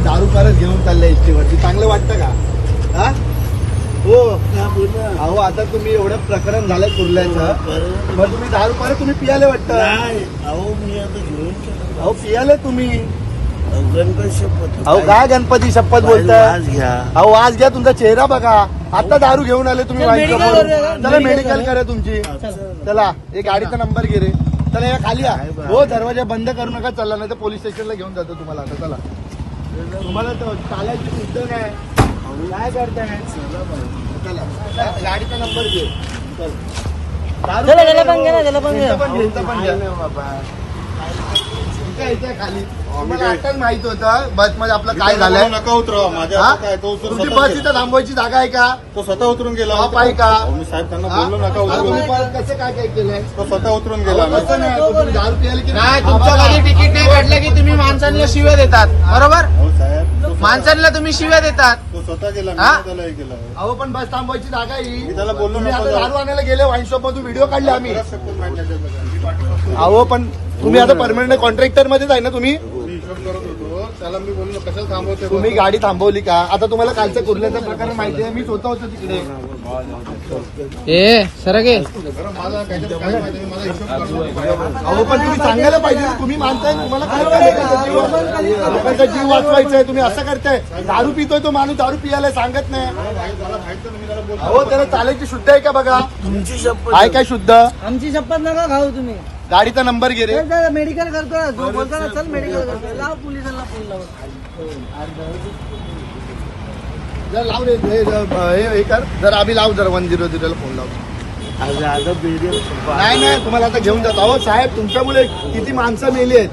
दारू परत घेऊन चालले एसटीवरती, चांगलं वाटतं का? हा हो अहो, आता तुम्ही एवढं प्रकरण झालंय कुर्ल्याचं, मग तुम्ही दारू परत तुम्ही पियाले वाटतं? अहो मी आता घेऊन अहो पियाले तुम्ही. गणपती शपथ. अहो काय गणपती शपथ बोलताय? आज घ्या. अहो आज घ्या, तुमचा चेहरा बघा. आता दारू घेऊन आले तुम्ही वाईन शॉपवर. चला मेडिकल करा तुमची. चला एक गाडीचा नंबर घे रे. चला या खाली या. हो दरवाजा बंद करू नका, चला नाही तर पोलीस स्टेशनला घेऊन जातो तुम्हाला. आता चला, तुम्हाला तर चालायची सुद्धा नाही. काय करताय? चला गाडीचा नंबर घे. त्याला पण घे ना, त्याला पण घे. खाली तुम्हाला आताच माहित होतं बस मध्ये आपलं काय झालंय. नका उतरवा माझ्या. काय तो उतरून तुमची स्वतः बस गेला. इथं थांबवायची जागा आहे का? तो स्वतः उतरून गेला. बाप आहे का? मी साहेब त्यांना बोललो नका हा? उतरून. तुम्ही परत कसं काय काय केलंय? तो स्वतः उतरून गेला. कसं नाही? तुम्ही दारू प्यायला की नाही, तुमच्या घरी तिकीट नाही काढलं की तुम्ही माणसांना शिव्या देतात, बरोबर? हो साहेब, तो माणसांना तुम्ही शिव्या देतात. तो स्वतः गेला. मी हा? त्याला हे केलं. अहो पण बस थांबवायची जागा ही. मी त्याला बोललो तुम्ही नको आता जाऊ. दारू आणायला गेले वाईन शॉप मधून व्हिडिओ काढले आम्ही. खरंच शपथ माहिती नाही त्याचं. मी पाठवतो. अहो पण तुम्ही आता परमनंट कॉन्ट्रॅक्टर मध्येच आहे ना तुम्ही? मी हिशोब करत होतो. त्याला मी बोललो कशाला थांबवते. तुम्ही गाडी थांबवली का? आता तुम्हाला कालचं कुर्ल्याचा प्रकार माहिती आहे, मी स्वतः होतो तिकडे. ए सरगे बरं, मला काहीतरी काय माहिती नाही. मला हिशोब करतो. अहो पण तुम्ही सांगायला पाहिजे ना, तुम्ही मानताय तुम्हाला काय करायचं? लोकांचा जीव वाचवायचा आहे, तुम्ही असं करताय. दारू पितोय तो माणूस, दारू पियाला सांगत नाही. मला माहित नाही. मी त्याला बोलतो. अहो त्याला चालायची शुद्ध आहे का बघा? तुमची शपथ. आहे काय शुद्ध? आमची शपथ नका खाऊ तुम्ही. गाडीचा नंबर घे रे. मेडिकल करतो ना, जो बोलतो ना चल मेडिकल करतो. लाव पोलिसांना फोन लाव. जर लाव रे हे कर, जर आम्ही लाव, जर 100 ला फोन लाव. आज आता नाही नाही, तुम्हाला आता घेऊन जातो. अहो साहेब, तुमच्यामुळे किती माणसं मेली आहेत.